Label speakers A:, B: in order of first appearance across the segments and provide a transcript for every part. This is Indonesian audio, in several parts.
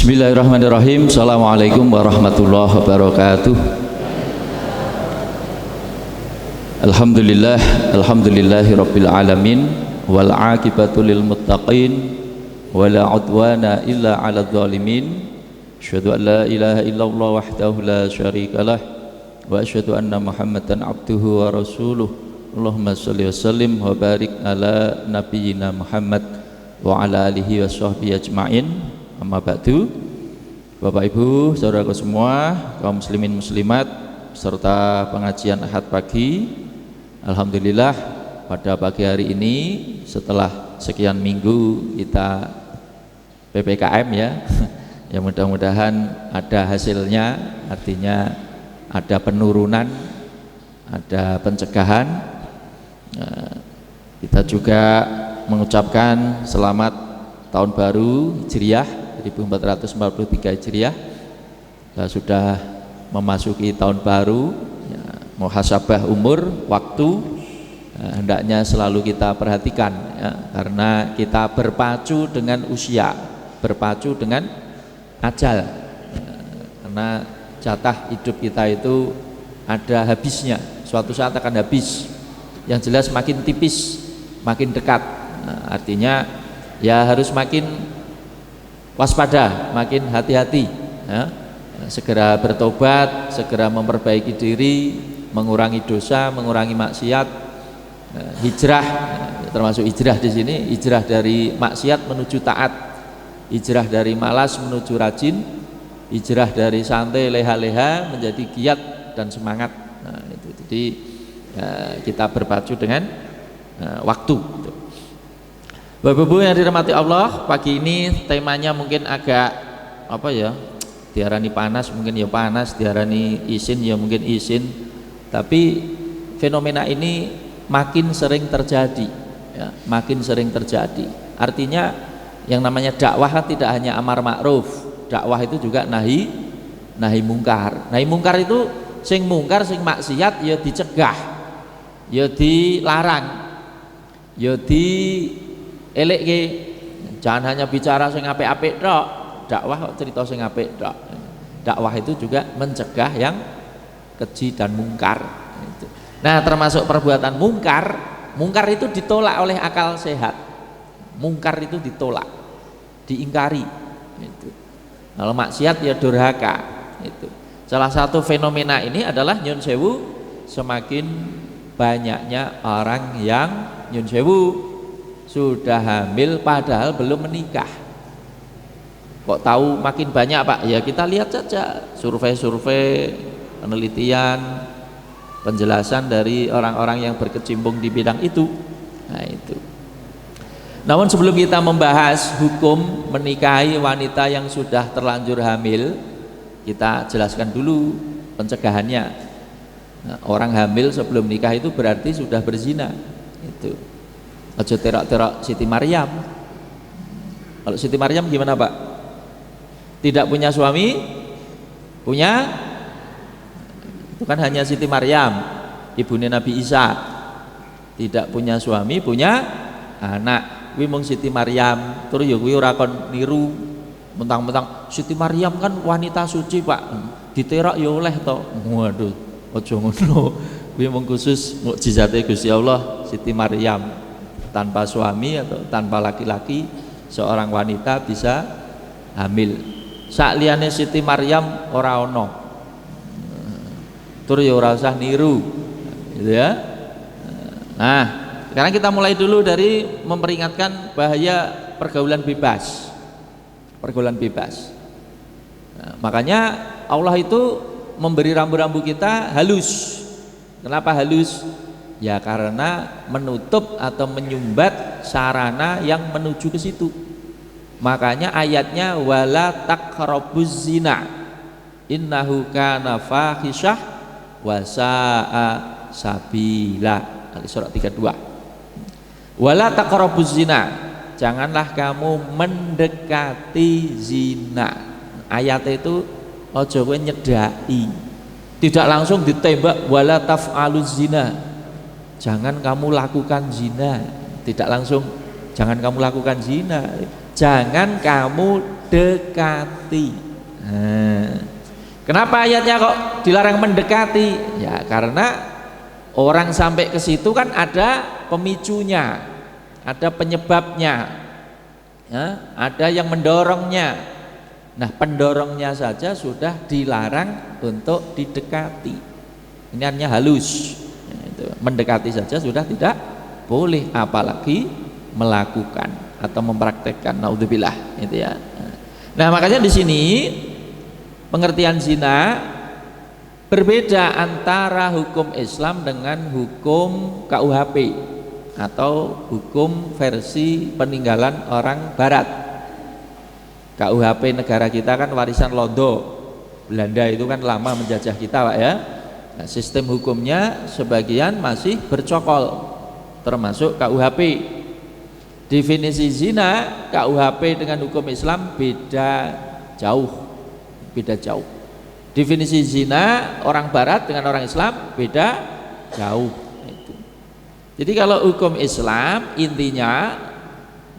A: Bismillahirrahmanirrahim. Assalamualaikum warahmatullahi wabarakatuh. Alhamdulillah, alhamdulillahi rabbil alamin, wal aqibatu lil muttaqin, wala udwana illa 'alal zalimin. Asyhadu an la ilaha illallah wahdahu la syarikalah, wa asyhadu anna Muhammadan abduhu wa rasuluh. Allahumma shalli wa sallim wa barik ala nabiyyina Muhammad wa ala alihi wa sahbihi ajma'in. Amma ba'du. Bapak Ibu, saudaraku semua, kaum muslimin muslimat serta pengajian Ahad pagi. Alhamdulillah pada pagi hari ini setelah sekian minggu kita PPKM ya, ya mudah-mudahan ada hasilnya, artinya ada penurunan, ada pencegahan. Kita juga mengucapkan selamat tahun baru Hijriah 1443 Hijriah. Kita sudah memasuki tahun baru ya, muhasabah umur, waktu hendaknya selalu kita perhatikan ya, karena kita berpacu dengan usia, berpacu dengan ajal ya, karena jatah hidup kita itu ada habisnya, suatu saat akan habis. Yang jelas makin tipis, makin dekat. Artinya ya harus makin waspada, makin hati-hati ya. Segera bertobat, segera memperbaiki diri, mengurangi dosa, mengurangi maksiat, hijrah, termasuk hijrah di sini, hijrah dari maksiat menuju taat, hijrah dari malas menuju rajin, hijrah dari santai leha-leha menjadi giat dan semangat. Nah, itu. Jadi kita berpacu dengan waktu. Bapak-ibu yang dirahmati Allah, pagi ini temanya mungkin agak apa ya, diarani panas mungkin ya panas, diarani isin ya mungkin isin, tapi fenomena ini makin sering terjadi ya, makin sering terjadi. Artinya yang namanya dakwah kan tidak hanya amar ma'ruf, dakwah itu juga nahi mungkar. Nahi mungkar itu sing mungkar, sing maksiat ya dicegah, ya dilarang, ya di elekke. Jangan hanya bicara sing apik-apik tok. Dakwah kok cerita sing apik tok. Dakwah itu juga mencegah yang keji dan mungkar. Nah, termasuk perbuatan mungkar. Mungkar itu ditolak oleh akal sehat. Mungkar itu ditolak, diingkari. Itu. Kalau maksiat ya durhaka. Itu. Salah satu fenomena ini adalah nyun sewu, semakin banyaknya orang yang nyun sewu sudah hamil padahal belum menikah. Kok tahu makin banyak Pak? Ya kita lihat saja survei-survei, penelitian, penjelasan dari orang-orang yang berkecimpung di bidang itu. Nah itu. Namun sebelum kita membahas hukum menikahi wanita yang sudah terlanjur hamil, kita jelaskan dulu pencegahannya. Nah, orang hamil sebelum nikah itu berarti sudah berzina. Itu. Aja terak-terak Siti Maryam. Kalau Siti Maryam gimana Pak? Tidak punya suami, punya, itu kan hanya Siti Maryam, ibunya Nabi Isa. Tidak punya suami, punya anak. Kuwi mung Siti Maryam. Terus ya kuwi ora kon niru mentang-mentang Siti Maryam kan wanita suci Pak. Diterak ya oleh to. Waduh, aja ngono. Kuwi mung khusus mukjizate Gusti Allah, Siti Maryam. Tanpa suami atau tanpa laki-laki seorang wanita bisa hamil. Sakliyane Siti Maryam ora ono. Tur ya ora usah niru. Gitu ya. Nah, sekarang kita mulai dulu dari memperingatkan bahaya pergaulan bebas. Pergaulan bebas. Nah, makanya Allah itu memberi rambu-rambu kita halus. Kenapa halus? Ya karena menutup atau menyumbat sarana yang menuju ke situ. Makanya ayatnya wala taqrabuz zina innahu kana fahisyah wa sa'a sabila. Al-Isra 32. Wala taqrabuz zina, janganlah kamu mendekati zina. Ayat itu aja kowe nyedaki. Tidak langsung ditembak wala taf'aluz zina. Jangan kamu lakukan zina, tidak langsung jangan kamu lakukan zina, jangan kamu dekati. Kenapa ayatnya kok dilarang mendekati? Ya karena orang sampai ke situ kan ada pemicunya, ada penyebabnya, ya, ada yang mendorongnya. Nah pendorongnya saja sudah dilarang untuk didekati. Ini hanya halus, ya, itu. Mendekati saja sudah tidak boleh, apalagi melakukan atau mempraktekkan. Naudzubillah, itu ya. Nah makanya di sini pengertian zina berbeda antara hukum Islam dengan hukum KUHP atau hukum versi peninggalan orang Barat. KUHP negara kita kan warisan Londo, Belanda itu kan lama menjajah kita Pak ya. Nah, sistem hukumnya sebagian masih bercokol, termasuk KUHP. Definisi zina KUHP dengan hukum Islam beda jauh. Definisi zina orang Barat dengan orang Islam beda jauh. Jadi kalau hukum Islam intinya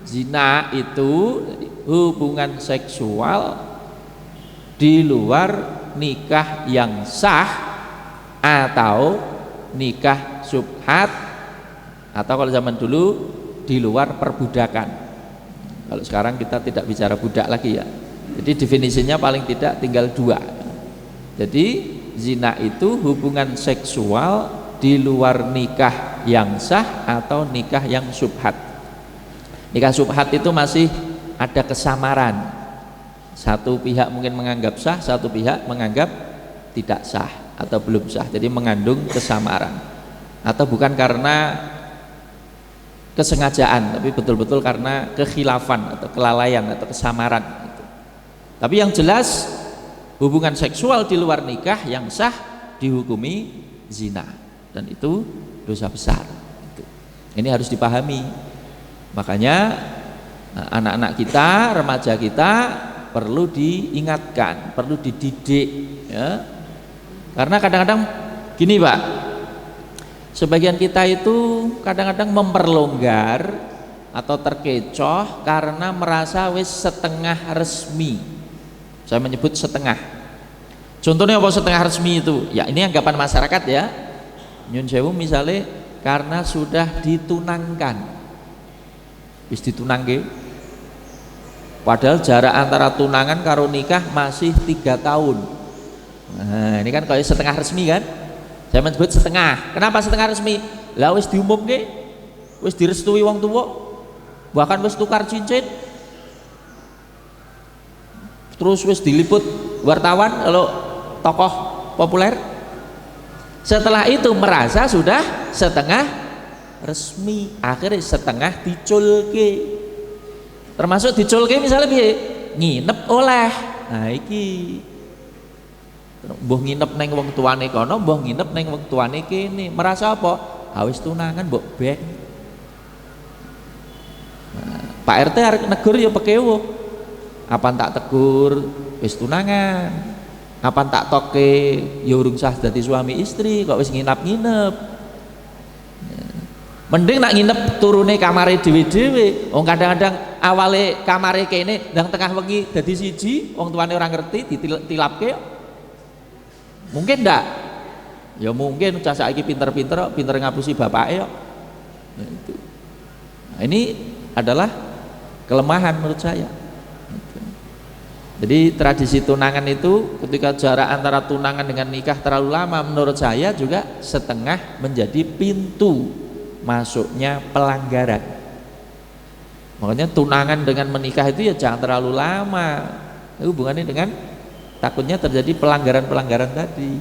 A: zina itu hubungan seksual di luar nikah yang sah atau nikah subhat, atau kalau zaman dulu di luar perbudakan. Kalau sekarang kita tidak bicara budak lagi ya. Jadi definisinya paling tidak tinggal dua. Jadi zina itu hubungan seksual di luar nikah yang sah atau nikah yang subhat. Nikah subhat itu masih ada kesamaran. Satu pihak mungkin menganggap sah, satu pihak menganggap tidak sah atau belum sah. Jadi mengandung kesamaran. Atau bukan karena kesengajaan, tapi betul-betul karena kekhilafan atau kelalaian atau kesamaran. Tapi yang jelas hubungan seksual di luar nikah yang sah dihukumi zina, dan itu dosa besar. Ini harus dipahami. Makanya anak-anak kita, remaja kita perlu diingatkan, perlu dididik ya. Karena kadang-kadang gini Pak, sebagian kita itu kadang-kadang memperlonggar atau terkecoh karena merasa wis setengah resmi. Saya menyebut setengah. Contohnya apa setengah resmi itu? Ya ini anggapan masyarakat ya. Nyun sewu misalnya karena sudah ditunangkan. Wis ditunangke. Padahal jarak antara tunangan karo nikah masih 3 tahun. Nah, ini kan kayak setengah resmi kan? Saya menyebut setengah. Kenapa setengah resmi? Lah wis diumumke, wis direstui wong tua, bahkan wis tukar cincin, terus wis diliput wartawan kalau tokoh populer. Setelah itu merasa sudah setengah resmi, akhirnya setengah diculke. Termasuk diculke misalnya piye? Nginep oleh. Nah iki mbuh nginep neng wong tuane kono, mbuh nginep neng wong tuane kene. Merasa apa? Wis tunangan mbok bek. Nah, Pak RT arek negur ya pekewo. Apa tak tegur wis tunangan? Apa tak toke ya urung sah dadi suami istri kok wis nginap-nginep. Mending nak nginep turune kamare dhewe-dhewe. Wong kadang-kadang awale kamare kene ndang tengah wengi dadi siji, wong tuane ora ngerti ditilapke. Mungkin ndak? Ya mungkin cah saiki pinter-pinter, pinter ngapusi bapake kok. Nah, itu. Nah, ini adalah kelemahan menurut saya. Jadi tradisi tunangan itu ketika jarak antara tunangan dengan nikah terlalu lama, menurut saya juga setengah menjadi pintu masuknya pelanggaran. Makanya tunangan dengan menikah itu ya jangan terlalu lama. Hubungannya dengan takutnya terjadi pelanggaran-pelanggaran tadi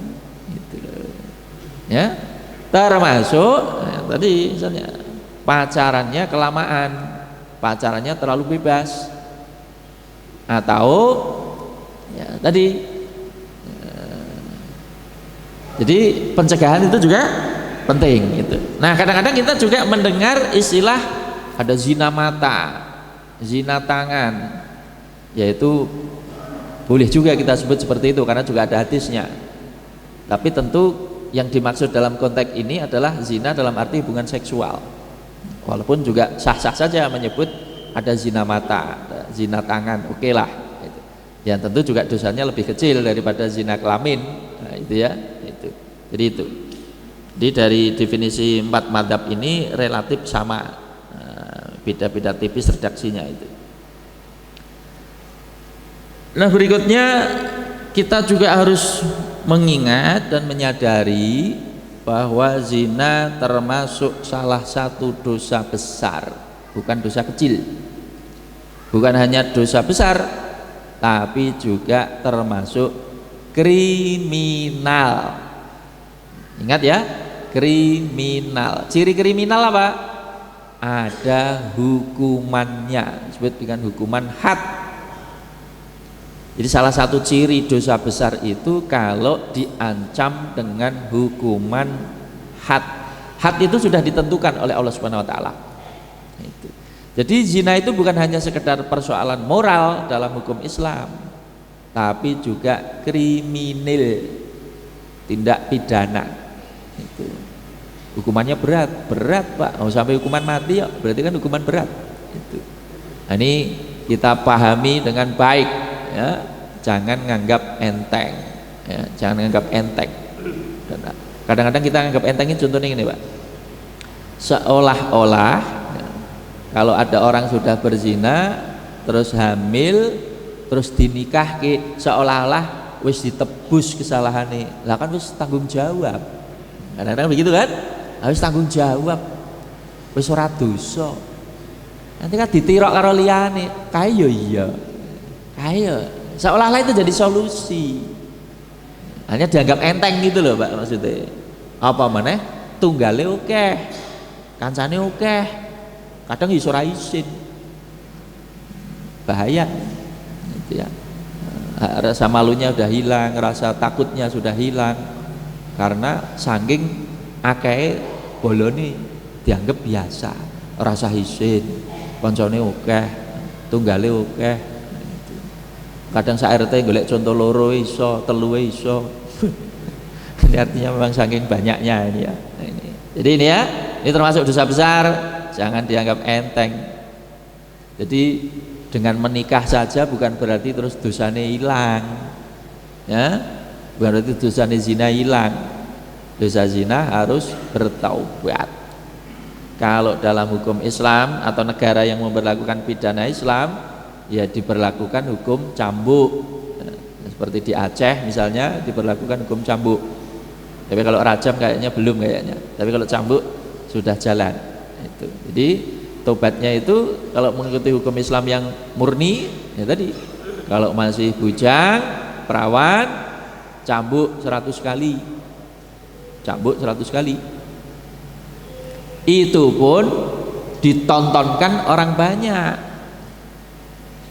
A: gitu loh. Ya termasuk tadi misalnya pacarannya kelamaan, pacarannya terlalu bebas, atau ya tadi jadi pencegahan itu juga penting gitu. Nah kadang-kadang kita juga mendengar istilah ada zina mata, zina tangan, yaitu boleh juga kita sebut seperti itu karena juga ada hadisnya. Tapi tentu yang dimaksud dalam konteks ini adalah zina dalam arti hubungan seksual. Walaupun juga sah-sah saja menyebut ada zina mata, ada zina tangan, oke lah. Gitu. Yang tentu juga dosanya lebih kecil daripada zina kelamin. Nah, itu ya, itu. Jadi itu. Jadi dari definisi 4 madzhab ini relatif sama, beda-beda tipis redaksinya itu. Nah, berikutnya kita juga harus mengingat dan menyadari bahwa zina termasuk salah satu dosa besar, bukan dosa kecil. Bukan hanya dosa besar, tapi juga termasuk kriminal. Ingat ya, kriminal. Ciri kriminal apa? Ada hukumannya, disebut dengan hukuman had. Jadi salah satu ciri dosa besar itu kalau diancam dengan hukuman had. Had itu sudah ditentukan oleh Allah Subhanahu wa taala. Itu. Jadi zina itu bukan hanya sekedar persoalan moral dalam hukum Islam, tapi juga kriminal, tindak pidana. Itu. Hukumannya berat, Pak. Mau sampai hukuman mati ya, berarti kan hukuman berat. Itu. Nah, ini kita pahami dengan baik, ya. Jangan nganggap enteng, ya. Jangan nganggap enteng. Kadang-kadang kita nganggap enteng ini contohnya ini, Pak. Seolah-olah ya, kalau ada orang sudah berzina, terus hamil, terus dinikah seolah-olah wis ditebus kesalahannya. Lah kan wis tanggung jawab. Kadang-kadang begitu kan? Harus tanggung jawab, wis ora dosa. Nanti kan ditirok karo liyane, kae yo iya. Kae seolah-olah itu jadi solusi. Hanya dianggap enteng gitu loh, Pak, maksudnya. Apa maneh? Tunggale akeh. Kancane akeh. Kadang iso ora isin. Bahaya. Gitu ya. Rasa malunya udah hilang, rasa takutnya sudah hilang. Karena saking akeh bolone dianggap biasa, rasa isin, koncone akeh, tunggale akeh. Kadang sak RT golek contoh loro iso, telu iso. Ini artinya memang saking banyaknya ini ya. Nah, ini. Jadi ini ya, ini termasuk dosa besar, jangan dianggap enteng. Jadi dengan menikah saja bukan berarti terus dosanya hilang. Ya, bukan berarti dosanya zina hilang. Dosa zina harus bertaubat. Kalau dalam hukum Islam atau negara yang memberlakukan pidana Islam, ya diberlakukan hukum cambuk. Nah, seperti di Aceh misalnya diberlakukan hukum cambuk. Tapi kalau rajam kayaknya belum kayaknya. Tapi kalau cambuk sudah jalan. Itu. Jadi tobatnya itu kalau mengikuti hukum Islam yang murni, ya tadi. Kalau masih bujang, perawan, cambuk 100 kali. Cambuk 100 kali. Itu pun ditontonkan orang banyak,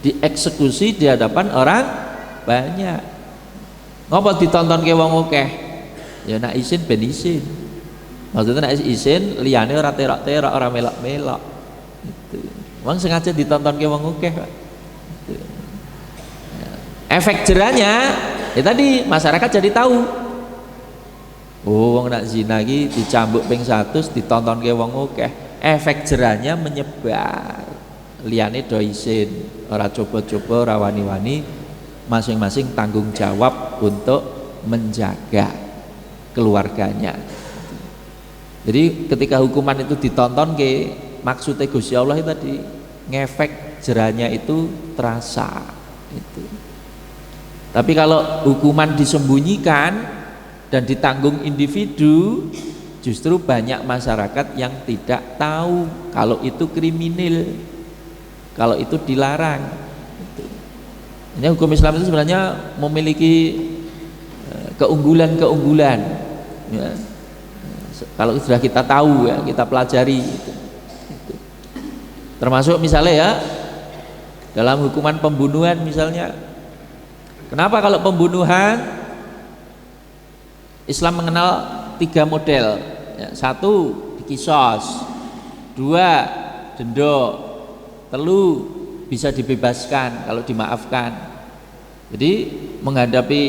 A: dieksekusi di hadapan orang banyak. Ngapa ditonton ke wong akeh? Ya nak isin ben isin. Maksudnya nak isin liyane ora terok-terok, ora melok-melok. Itu. Wong sengaja ditonton ke wong akeh, Pak. Itu. Efek jerahnya ya tadi masyarakat jadi tahu. Oh, wong nak zina iki dicambuk ping 100 ditonton ke wong akeh. Efek jerahnya menyebar. Liyane do isin, ora coba-coba, ora wani-wani, masing-masing tanggung jawab untuk menjaga keluarganya. Jadi ketika hukuman itu ditonton ke, maksudnya Gusti Allah itu tadi ngefek jerahnya itu terasa. Itu. Tapi kalau hukuman disembunyikan dan ditanggung individu, justru banyak masyarakat yang tidak tahu kalau itu kriminal, kalau itu dilarang. Ini hukum Islam itu sebenarnya memiliki keunggulan-keunggulan. Ya. Kalau sudah kita tahu ya, kita pelajari. Itu. Termasuk misalnya ya dalam hukuman pembunuhan misalnya. Kenapa kalau pembunuhan Islam mengenal 3 model ya, 1 dikisos, 2 denda, 3 bisa dibebaskan kalau dimaafkan. Jadi menghadapi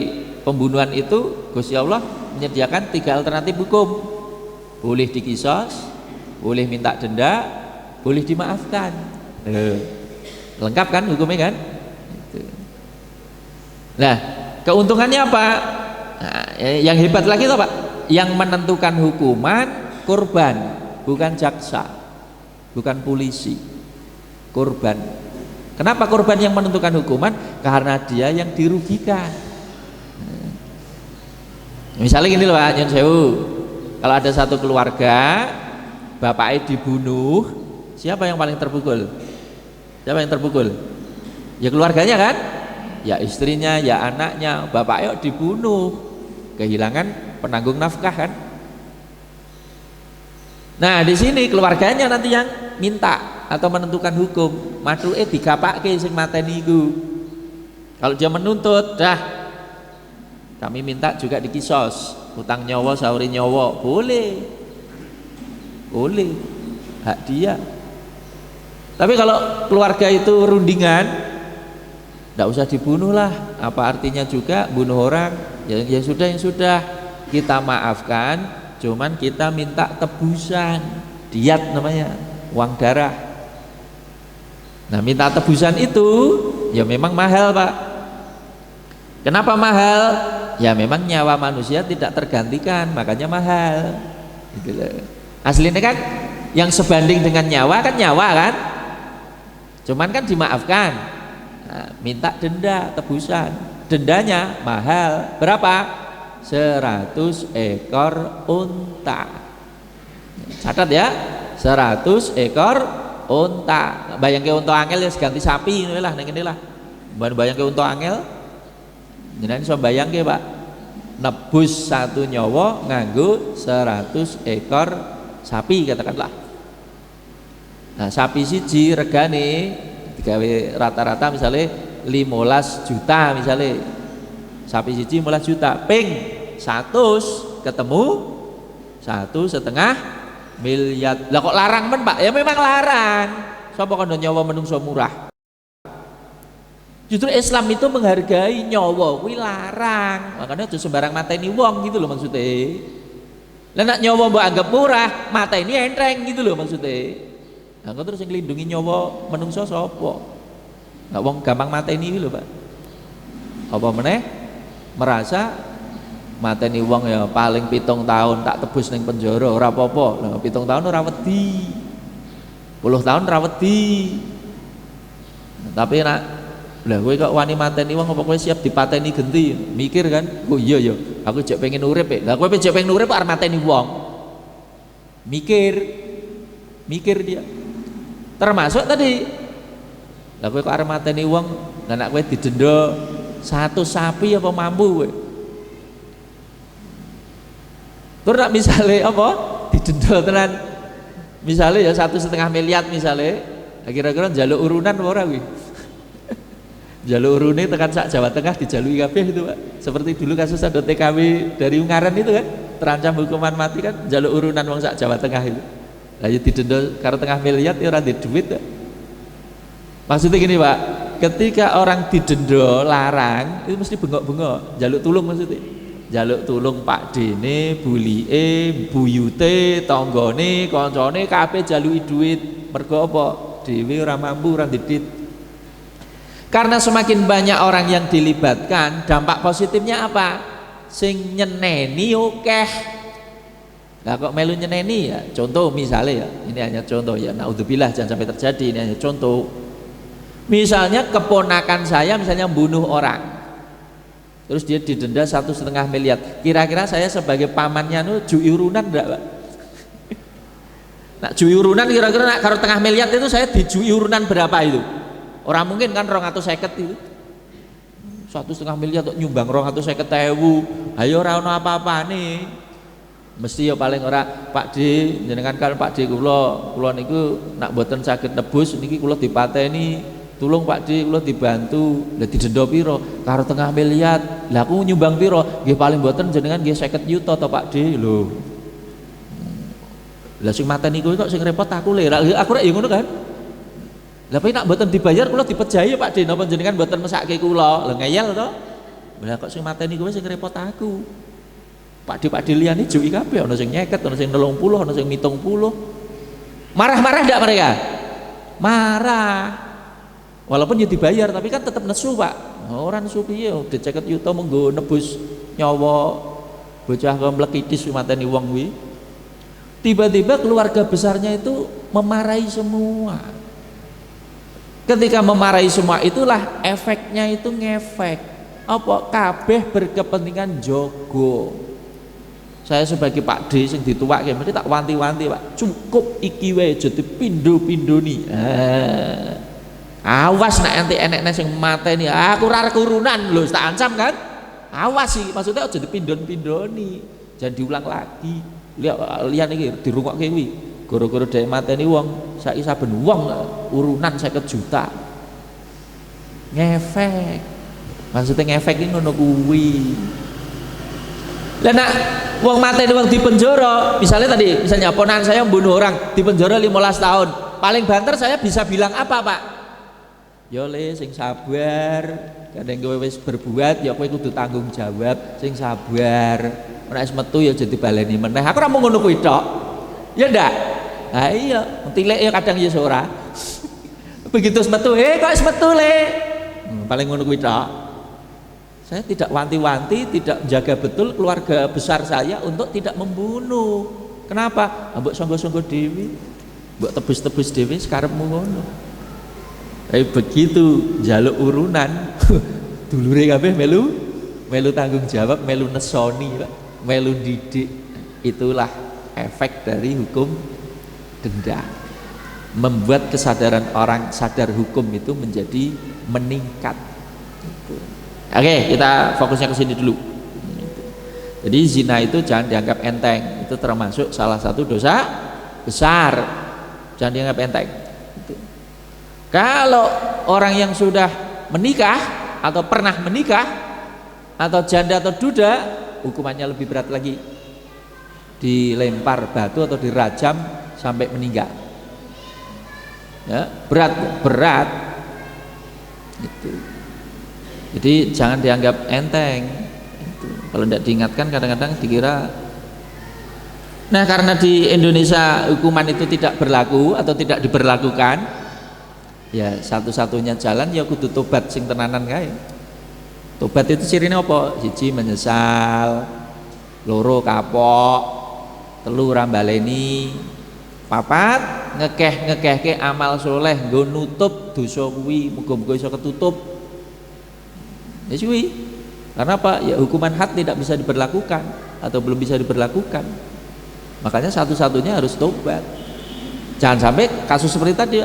A: pembunuhan itu Gusti Allah menyediakan 3 alternatif hukum. Boleh dikisos, boleh minta denda, boleh dimaafkan. Lengkap kan hukumnya kan? Nah, keuntungannya apa? Nah, yang hebat lagi itu Pak, yang menentukan hukuman korban, bukan jaksa, bukan polisi, korban. Kenapa korban yang menentukan hukuman? Karena dia yang dirugikan. Misalnya gini loh Pak, nyun sewu, kalau ada satu keluarga bapaknya dibunuh, siapa yang paling terpukul? Siapa yang terpukul? Ya keluarganya kan? Ya istrinya, ya anaknya. Bapaknya dibunuh, kehilangan penanggung nafkah kan? Nah di sini keluarganya nanti yang minta atau menentukan hukum. Maduke digapake sing mateni iku. Kalau dia menuntut, dah kami minta juga dikisos, utang nyawa sauri nyawa, boleh, boleh, hak dia. Tapi kalau keluarga itu rundingan, tidak usah dibunuh lah, apa artinya juga bunuh orang, ya sudah, yang sudah kita maafkan, cuman kita minta tebusan, diat namanya, uang darah. Nah minta tebusan itu ya memang mahal Pak. Kenapa mahal? Ya memang nyawa manusia tidak tergantikan, makanya mahal gitu loh. Aslinya kan yang sebanding dengan nyawa kan nyawa kan, cuman kan dimaafkan. Nah, minta denda tebusan, dendanya mahal, berapa? 100 ekor unta. Catat ya, 100 ekor unta. Bayangke unta angel ya ganti sapi ini lah, ini lah. Bayangke unta angel, jenengan iso bayangke Pak, nebus satu nyawa nganggo 100 ekor sapi katakanlah. Nah sapi siji regane digawe rata-rata misalnya 15 juta misalnya, sapi siji 15 juta, ping 100 ketemu 1,5 miliar. Lah kok larang men Pak? Ya memang larang. Sapa kono nyawa menungso murah? Justru Islam itu menghargai nyawa, kuwi larang. Makanya aja sembarang mateni wong gitu loh maksudnya. Lah nek nyawa mbok anggap murah, mateni enteng gitu loh maksudnya. Nah, kok terus yang nglindungi nyawa menungso sapa? Nah, wong gampang mateni iki lho, Pak. Apa meneh merasa mateni wong ya paling 7 tahun tak tebus ning penjara ora apa-apa. Lah 7 tahun ora wedi. 10 tahun ora wedi. Tapi nak lah kowe kok wani mateni wong apa kowe siap dipateni genti? Mikir kan? Oh iya ya, aku jek pengen urip ya. Lah kowe jek pengen urip arep mateni wong. Mikir dia. Termasuk tadi. Lah kowe kok arep mateni wong, lah nek kowe didenda 1 sapi apa mampu kowe? Terus nak misalnya apa? Didenda tenan. Misalnya ya 1,5 miliar misalnya, kira-kira njaluk urunan apa ora kuwi? Jaluk urune tekan sak Jawa Tengah dijalui kabeh itu Pak. Seperti dulu kasus ada TKW dari Ungaran itu kan, terancam hukuman mati kan, jaluk urunan wong sak Jawa Tengah itu. Lah ya didenda karo 1,5 miliar ya ora ndek duit ya. Maksudnya gini Pak, ketika orang didenda larang itu mesti bengok-bengok, jaluk tulung maksudnya. Jaluk tulung Pak Dene, bulike, buyute, tanggane, kancane kabeh jaluki duit. Mergo apa? Dhewe ora mampu, ora ndedit. Karena semakin banyak orang yang dilibatkan, dampak positifnya apa? Sing nyeneni akeh. Lah kok melu nyeneni ya? Contoh misalnya ya, ini hanya contoh ya, naudzubillah jangan sampai terjadi, ini hanya contoh. Misalnya keponakan saya misalnya bunuh orang, terus dia didenda 1,5 miliar. Kira-kira saya sebagai pamannya nu jui urunan enggak Pak? Nak jui urunan kira-kira nak karo 1,5 miliar itu saya dijui urunan berapa itu? Orang mungkin kan 250 itu 1,5 miliar untuk nyumbang 250.000. Ayo ora ono apa-apa nih. Mesti ya paling ora Pak D, jenengan kan Pak D kula niku nak mboten saged nebus niki kula dipateni. Tulung Pak D kula dibantu. Lah didenda piro? Karo 1,5 miliar. Lah aku nyumbang piro? Nggih paling mboten jenengan nggih 50 juta to Pak D lho. Lah sing mateni kuwi kok sing repot aku lho. Aku rek ya ngono kan. Lah nek mboten dibayar kula dipejahi Pak D, napa jenengan mboten mesake kula. Lah ngeyel to. Lah kok sing mateni kowe sing repot aku. Pak D liyane juki kabeh, ana sing 50, ana sing 30, ana sing 70. Marah-marah enggak mereka? Marah. Walaupun ya dibayar tapi kan tetap nesu, Pak. Orang nesu piye diceket yuta menggo nebus nyawa bocah komplekidis mateni wong kuwi. Tiba-tiba keluarga besarnya itu memarahi semua. Ketika memarahi semua itulah efeknya itu ngefek. Apa kabeh berkepentingan jogo. Saya sebagai Pak D sing dituwake mesti tak wanti-wanti, Pak. Cukup iki wae aja dipindho-pindhoni. Awas nek ente enek sing mateni, aku ora kurunan lho, tak ancam kan? Awas sih, maksudnya aja dipindhon-pindhoni. Jangan diulang lagi. Lihat iki dirungokke kuwi. Gara-gara dhek mateni wong, saiki saben wong urunan 50 juta. Ngefek. Maksudnya ngefek iki ngono kuwi. Lah nak wong mateni wong di penjara, misalnya ponakan saya membunuh orang di penjara 15 tahun. Paling banter saya bisa bilang apa, Pak? Ya le sing sabar, kadang kowe wis berbuat ya kowe kudu tanggung jawab, sing sabar. Ora wis metu ya aja dibaleni meneh. Aku ora mau ngono kuwi tok. Ya ndak? Lah iya, tilek ya kadang ya ora. Begitu metu, kok wis metu le. Paling ngono kuwi tok. Saya tidak wanti-wanti, tidak jaga betul keluarga besar saya untuk tidak membunuh. Kenapa? Mbok sanggo-sanggo dewi, mbok tebus-tebus dewi sekarepmu ngono. Begitu njaluk urunan, dulure kabeh melu tanggung jawab, melu nesoni, Pak. Melu didik. Itulah efek dari hukum denda. Membuat kesadaran orang sadar hukum itu menjadi meningkat. Oke, kita fokusnya ke sini dulu. Jadi zina itu jangan dianggap enteng. Itu termasuk salah satu dosa besar. Jangan dianggap enteng. Kalau orang yang sudah menikah atau pernah menikah atau janda atau duda, hukumannya lebih berat lagi. Dilempar batu atau dirajam sampai meninggal. Ya, berat. Gitu. Jadi jangan dianggap enteng. Kalau tidak diingatkan kadang-kadang dikira. Nah, karena di Indonesia hukuman itu tidak berlaku atau tidak diberlakukan, ya satu-satunya jalan ya kudu tobat sing tenanan kae. Tobat itu cirinya apa? Siji menyesal, loro kapok, telu ora baleni, papat ngekeh-ngekehke amal soleh nggo nutup dosa kuwi, muga-muga iso ketutup. Ya cuy, karena apa? Ya hukuman had tidak bisa diberlakukan atau belum bisa diberlakukan. Makanya satu-satunya harus tobat. Jangan sampai kasus seperti tadi,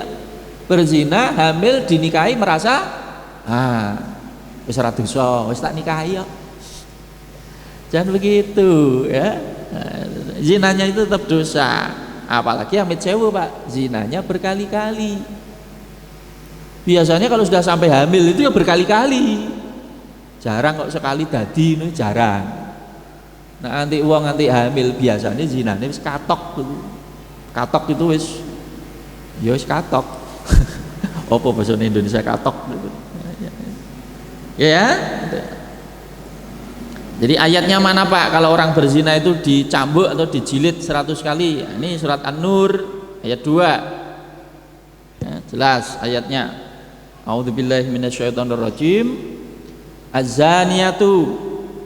A: berzina, hamil, dinikahi merasa wis ora dosa, wis tak nikahi ya. Jangan begitu ya. Zinanya itu tetap dosa. Apalagi amit sewu, Pak, zinanya berkali-kali. Biasanya kalau sudah sampai hamil itu ya berkali-kali. Jarang kok sekali dadi ini jarang. Nah, anti uang anti hamil biasanya zinane wis katok. Katok itu wis ya wis katok. Apa bahasa Indonesia katok gitu. Ya. Jadi ayatnya mana, Pak? Kalau orang berzina itu dicambuk atau dijilid 100 kali. Ini surat An-Nur ayat 2. Ya, jelas ayatnya. A'udzubillahi minasyaitonirrajim. Az-zaniyatu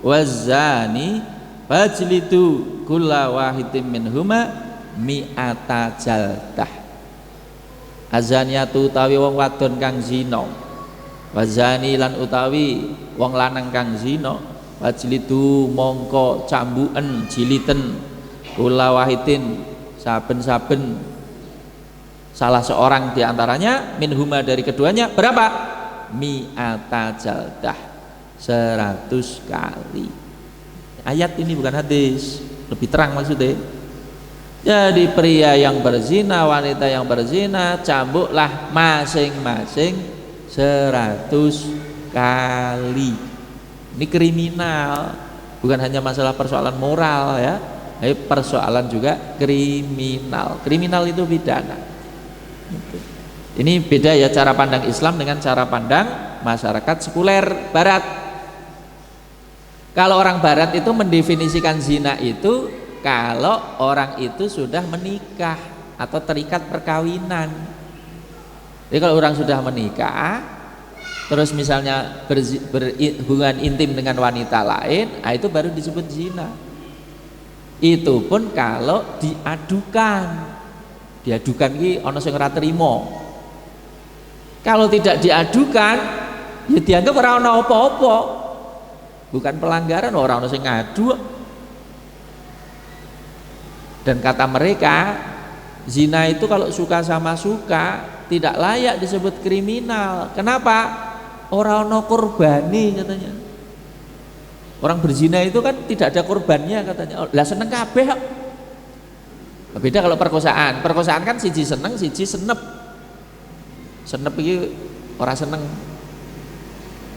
A: waz-zani fajlidu kulla wahidin minhuma mi'ata jaldah. Az-zaniyatu utawi wong wadon kang zina, waz-zani lan utawi wong lanang kang zina, fajlidu mongko cambuken jiliten kulla wahidin saben-saben salah seorang diantaranya minhuma dari keduanya berapa? Mi'ata jaldah, 100 kali. Ayat ini bukan hadis, lebih terang maksudnya. Jadi pria yang berzina, wanita yang berzina, cambuklah masing-masing 100 kali. Ini kriminal, bukan hanya masalah persoalan moral ya, tapi persoalan juga kriminal. Kriminal itu pidana. Ini beda ya cara pandang Islam dengan cara pandang masyarakat sekuler Barat. Kalau orang Barat itu mendefinisikan zina itu kalau orang itu sudah menikah. atau terikat perkawinan. Jadi kalau orang sudah menikah terus misalnya berhubungan intim dengan wanita lain, nah itu baru disebut zina. Itu pun kalau diadukan ki ana sing ora trima. Kalau tidak diadukan ya dianggap ora ana apa-apa, bukan pelanggaran, orang ana sing ngadu. Dan kata mereka, zina itu kalau suka sama suka tidak layak disebut kriminal. Kenapa? Orang ono korbani katanya. Orang berzina itu kan tidak ada korbannya katanya. Lah seneng kabeh kok. Beda kalau perkosaan. Perkosaan kan siji seneng, siji senep. Senep iki ora seneng.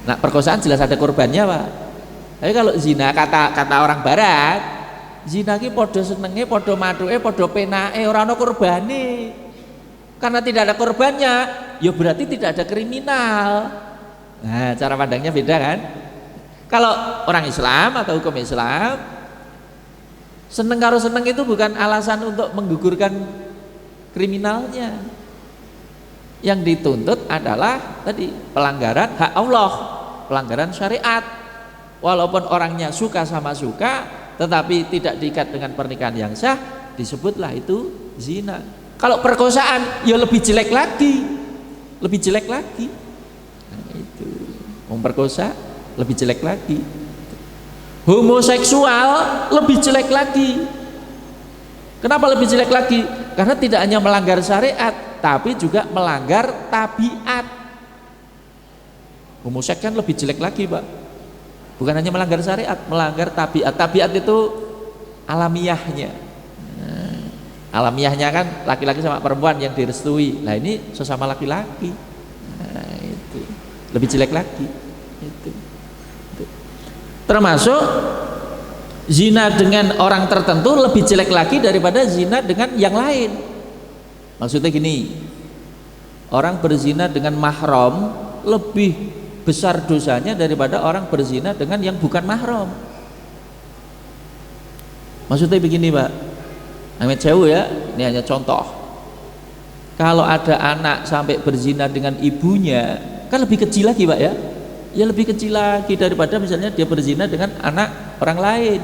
A: Nah, perkosaan jelas ada korbannya, Pak. Tapi kalau zina kata orang barat, zina ki padha senenge, padha mathuke, padha penake, ora ono korbane. Karena tidak ada korbannya, ya berarti tidak ada kriminal. Nah, cara pandangnya beda kan? Kalau orang Islam atau hukum Islam, seneng karo seneng itu bukan alasan untuk menggugurkan kriminalnya. Yang dituntut adalah tadi pelanggaran hak Allah, pelanggaran syariat. Walaupun orangnya suka sama suka, tetapi tidak diikat dengan pernikahan yang sah, disebutlah itu zina. Kalau perkosaan, ya lebih jelek lagi, lebih jelek lagi. Nah, itu memperkosa lebih jelek lagi. Homoseksual lebih jelek lagi. Kenapa lebih jelek lagi? Karena tidak hanya melanggar syariat, tapi juga melanggar tabiat. Homoseks kan lebih jelek lagi, Pak. Bukan hanya melanggar syariat, melanggar tabiat. Tabiat itu alamiahnya. Nah, alamiahnya kan laki-laki sama perempuan yang direstui. Nah, ini sesama laki-laki. Nah, itu lebih jelek lagi. Itu. Termasuk zina dengan orang tertentu lebih jelek lagi daripada zina dengan yang lain. Maksudnya gini, orang berzina dengan mahram lebih besar dosanya daripada orang berzina dengan yang bukan mahram. Maksudnya begini, Pak, amit jauh ya, ini hanya contoh. Kalau ada anak sampai berzina dengan ibunya, kan lebih kecil lagi, Pak ya. Ya lebih kecil lagi daripada misalnya dia berzina dengan anak orang lain.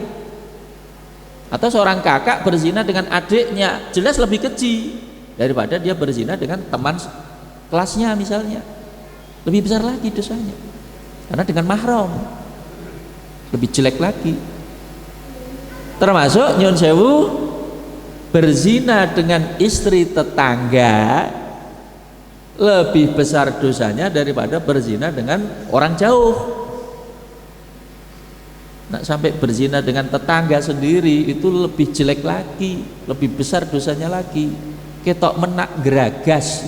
A: Atau seorang kakak berzina dengan adiknya, jelas lebih kecil daripada dia berzina dengan teman kelasnya misalnya. Lebih besar lagi dosanya. Karena dengan mahram lebih jelek lagi. Termasuk nyun sewu berzina dengan istri tetangga lebih besar dosanya daripada berzina dengan orang jauh. Nah, sampai berzina dengan tetangga sendiri itu lebih jelek lagi, lebih besar dosanya lagi. Ketok menak geragas.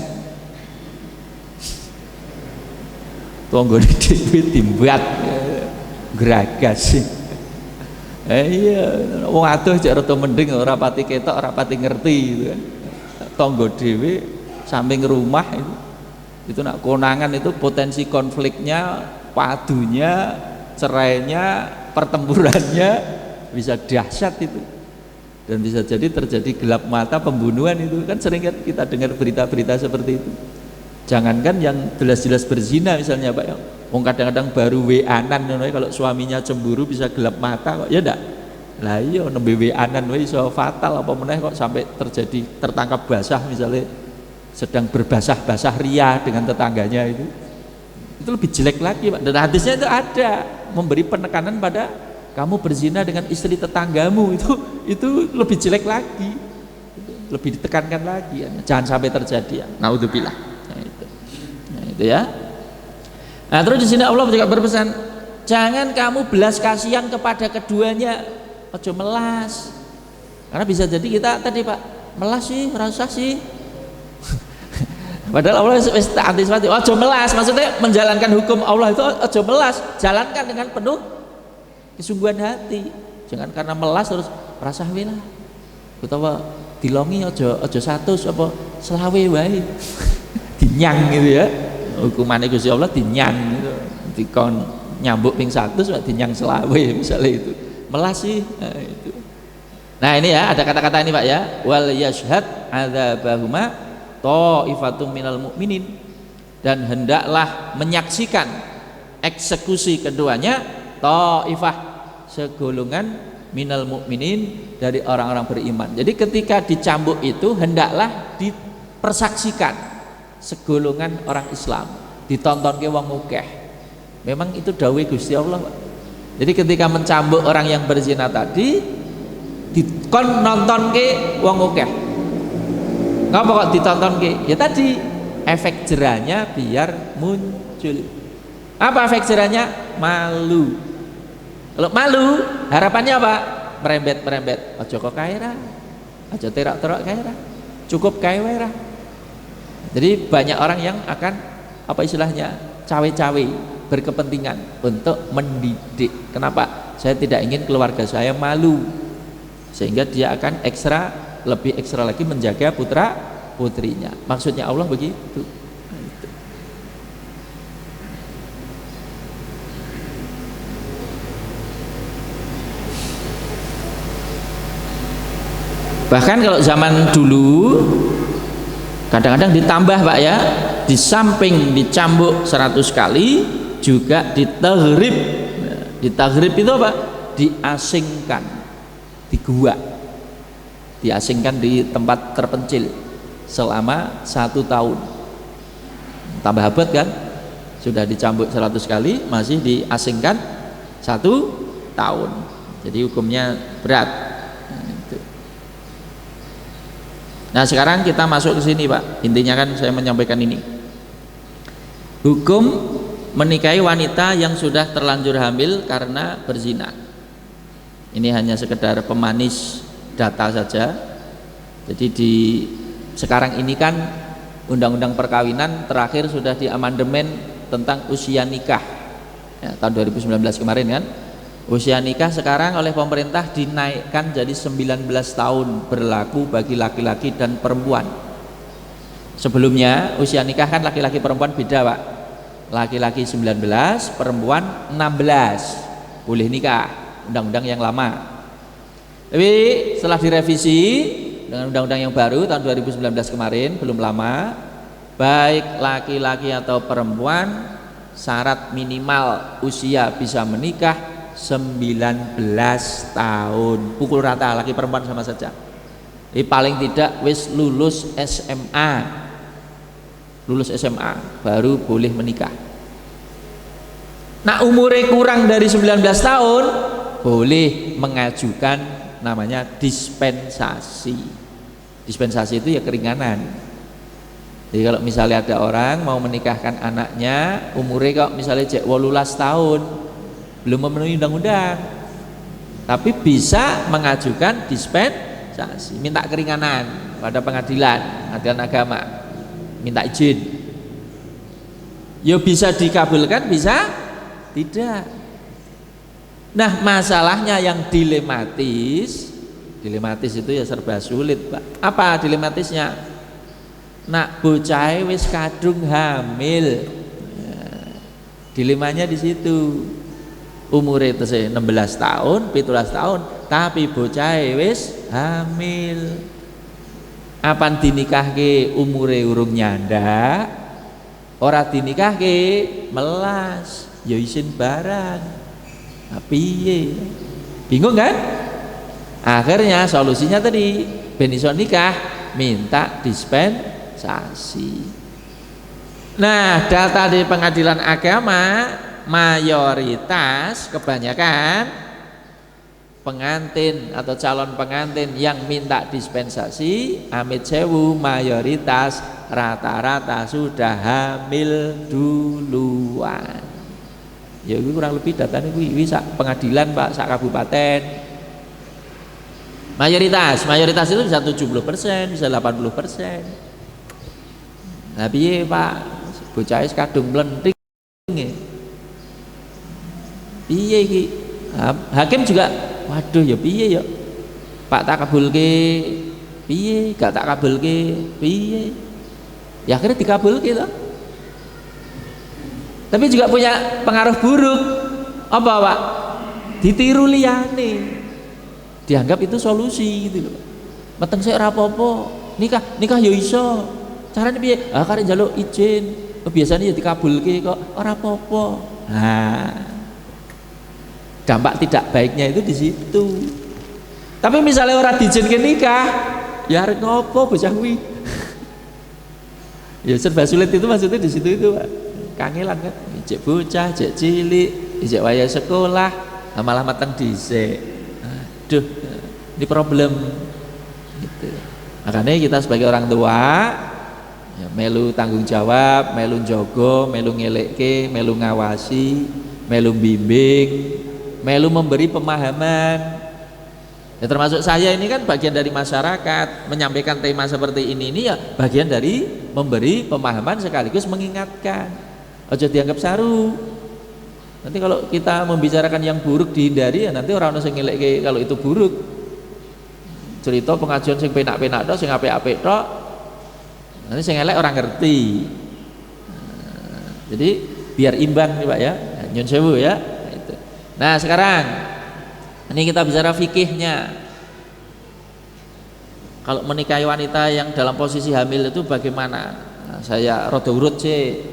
A: Tonggo dhewe timbat geragas. Iya, wong adoh cek rada mending ora pati ketok, ora pati ngerti gitu kan. Tonggo dhewe samping rumah itu nak konangan itu potensi konfliknya, padunya, cerainya, pertempurannya bisa dahsyat itu. Dan bisa jadi terjadi gelap mata, pembunuhan itu kan sering kan kita dengar berita-berita seperti itu. Jangankan yang jelas-jelas berzina misalnya, Pak ya. Wong kadang-kadang baru weanan kalau suaminya cemburu bisa gelap mata kok, ya ndak? Lah iya nembe weanan wae iso fatal apa meneh kok sampai terjadi tertangkap basah misalnya sedang berbasah-basah ria dengan tetangganya itu lebih jelek lagi, Pak. Dan hadisnya itu ada memberi penekanan pada kamu berzina dengan istri tetanggamu itu lebih jelek lagi, lebih ditekankan lagi ya. Jangan sampai terjadi ya. Naudzubillah. Nah itu ya. Nah terus di sini Allah juga berpesan, jangan kamu belas kasihan kepada keduanya, ojo melas. Karena bisa jadi kita tadi, Pak, melas sih, rasa sih. Padahal Allah wis antisipasi, ojo melas, maksudnya menjalankan hukum Allah itu ojo melas, jalankan dengan penuh kesungguhan hati. Jangan karena melas terus rasa wela. Utawa dilongi ojo 100 apa selawe wae. Dinyang gitu ya. Hukuman Gusti Allah dinyang gitu. Dikon nyambuk ping 100 dinyang selawe misalnya itu. Melas sih. Nah, itu. Nah, ini ya ada kata-kata ini, Pak ya. Wal yashhad adzabahuma ta'ifatum minal mu'minin, dan hendaklah menyaksikan eksekusi keduanya ta'ifah, segolongan minal mu'minin, dari orang-orang beriman. Jadi ketika dicambuk itu hendaklah dipersaksikan segolongan orang Islam, ditonton ke wong akeh. Memang itu dawuh Gusti Allah, Pak. Jadi ketika mencambuk orang yang berzina tadi, dikon nonton ke wong akeh. Ngapa kok ditonton ke? Ya tadi efek jerahnya biar muncul. Apa efek jerahnya? Malu. Kalau malu, harapannya apa? Merembet. Aja kok kae ra. Aja terak-terak kae ra. Cukup kae wae ra. Jadi banyak orang yang akan apa istilahnya? Cawe-cawe, berkepentingan untuk mendidik. Kenapa? Saya tidak ingin keluarga saya malu. Sehingga dia akan lebih ekstra lagi menjaga putra putrinya. Maksudnya Allah begitu. Bahkan kalau zaman dulu kadang-kadang ditambah, Pak ya, di samping dicambuk 100 kali juga ditaghrib. Ditaghrib itu apa? Diasingkan di gua, diasingkan di tempat terpencil selama 1 tahun. Tambah abad kan, sudah dicambuk 100 kali masih diasingkan 1 tahun. Jadi hukumnya berat. Nah sekarang kita masuk ke sini, Pak. Intinya kan saya menyampaikan ini. Hukum menikahi wanita yang sudah terlanjur hamil karena berzina. Ini hanya sekedar pemanis data saja. Jadi sekarang ini kan undang-undang perkawinan terakhir sudah diamandemen tentang usia nikah ya, tahun 2019 kemarin kan. Usia nikah sekarang oleh pemerintah dinaikkan jadi 19 tahun, berlaku bagi laki-laki dan perempuan. Sebelumnya usia nikah kan laki-laki perempuan beda, Pak. Laki-laki 19, perempuan 16 boleh nikah, undang-undang yang lama. Tapi setelah direvisi dengan undang-undang yang baru tahun 2019 kemarin, belum lama, baik laki-laki atau perempuan syarat minimal usia bisa menikah 19 tahun, pukul rata, laki perempuan sama saja. Jadi paling tidak wis lulus SMA, baru boleh menikah. Nah umurnya kurang dari 19 tahun boleh mengajukan namanya dispensasi. Dispensasi itu ya keringanan. Jadi kalau misalnya ada orang mau menikahkan anaknya umurnya kok misalnya 18 tahun, belum memenuhi undang-undang, tapi bisa mengajukan dispensasi, minta keringanan pada pengadilan agama, minta izin. Ya bisa dikabulkan, bisa tidak. Nah masalahnya yang dilematis itu ya serba sulit, Pak. Apa dilematisnya? Nak bocah wis kadung hamil. Dilemanya di situ. Umur itu 16 tahun, 17 tahun, tapi bocah wis hamil. Apa dinikahke umure urung nyanda? Ora dinikahke melas, ya isin barang. Piye? Bingung kan? Akhirnya solusinya tadi ben iso nikah minta dispensasi. Nah, data di pengadilan agama mayoritas kebanyakan pengantin atau calon pengantin yang minta dispensasi amit sewu mayoritas rata-rata sudah hamil duluan. Ya itu kurang lebih datanya kuwi sak pengadilan, Pak, sak kabupaten. Mayoritas itu bisa 70%, bisa 80%. Nah piye, Pak? Bocah wis kadung mlenting. Piye iki? Hakim juga waduh ya piye ya? Pak tak kabulke piye? Gak tak kabulke piye? Ya akhirnya dikabulke toh. Tapi juga punya pengaruh buruk. Apa, Pak? Ditiru liyane. Dianggap itu solusi gitu loh. Meteng sik ora apa-apa. nikah ya iso. Carane piye? Ah karek njaluk izin. Biasanya ya dikabulke kok ora apa-apa. Nah, dampak tidak baiknya itu di situ. Tapi misalnya orang diizinkan nikah, ya arep ngopo bocah kuwi? Ya serba sulit itu maksudnya di situ itu, Pak. Kangelan kan, cek bocah, cek cilik, cek waya sekolah, malah mateng dhisik. Aduh, ini problem gitu. Makanya kita sebagai orang tua ya, melu tanggung jawab, melu njogo, melu ngelekke, melu ngawasi, melu bimbing, melu memberi pemahaman. Ya termasuk saya ini kan bagian dari masyarakat, menyampaikan tema seperti ini ya bagian dari memberi pemahaman sekaligus mengingatkan. Ojo dianggap saru. Nanti kalau kita membicarakan yang buruk dihindari ya nanti orang sing ngelekke kalau itu buruk. Cerita pengajian sing penak-penak tok, sing apik-apik tok. Nanti sing elek orang ngerti. Jadi biar imbang nih Pak ya. Nyun sewu ya. Nah, sekarang ini kita bicara fikihnya. Kalau menikahi wanita yang dalam posisi hamil itu bagaimana? Nah, saya rodo urut sih.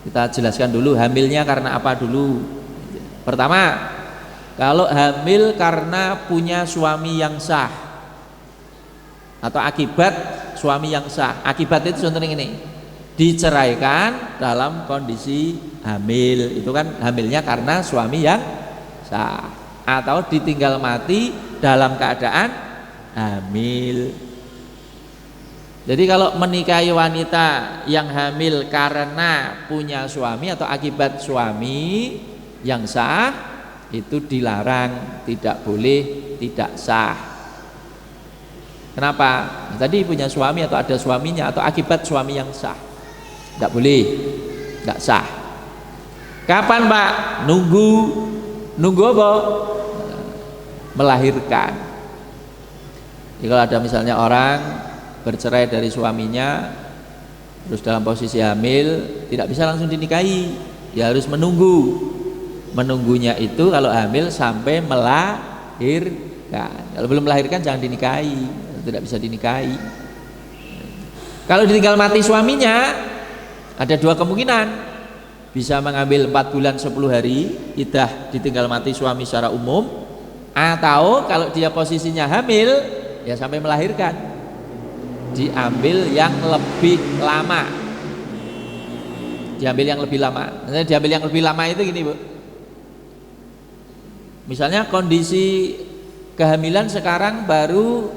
A: Kita jelaskan dulu hamilnya karena apa dulu. Pertama, kalau hamil karena punya suami yang sah atau akibat suami yang sah. Akibat itu contohnya ini, diceraikan dalam kondisi hamil. Itu kan hamilnya karena suami yang sah. Atau ditinggal mati dalam keadaan hamil. Jadi kalau menikahi wanita yang hamil karena punya suami atau akibat suami yang sah, itu dilarang, tidak boleh, tidak sah. Kenapa? Tadi punya suami atau ada suaminya atau akibat suami yang sah, tidak boleh, tidak sah. Kapan Pak? Nunggu apa? Melahirkan. Jadi kalau ada misalnya orang bercerai dari suaminya terus dalam posisi hamil, tidak bisa langsung dinikahi, dia harus menunggu. Menunggunya itu kalau hamil sampai melahirkan. Kalau belum melahirkan jangan dinikahi, tidak bisa dinikahi. Kalau ditinggal mati suaminya ada dua kemungkinan, bisa mengambil 4 bulan 10 hari iddah ditinggal mati suami secara umum, atau kalau dia posisinya hamil ya sampai melahirkan, diambil yang lebih lama. Diambil yang lebih lama. Maksudnya diambil yang lebih lama itu gini Bu, misalnya kondisi kehamilan sekarang baru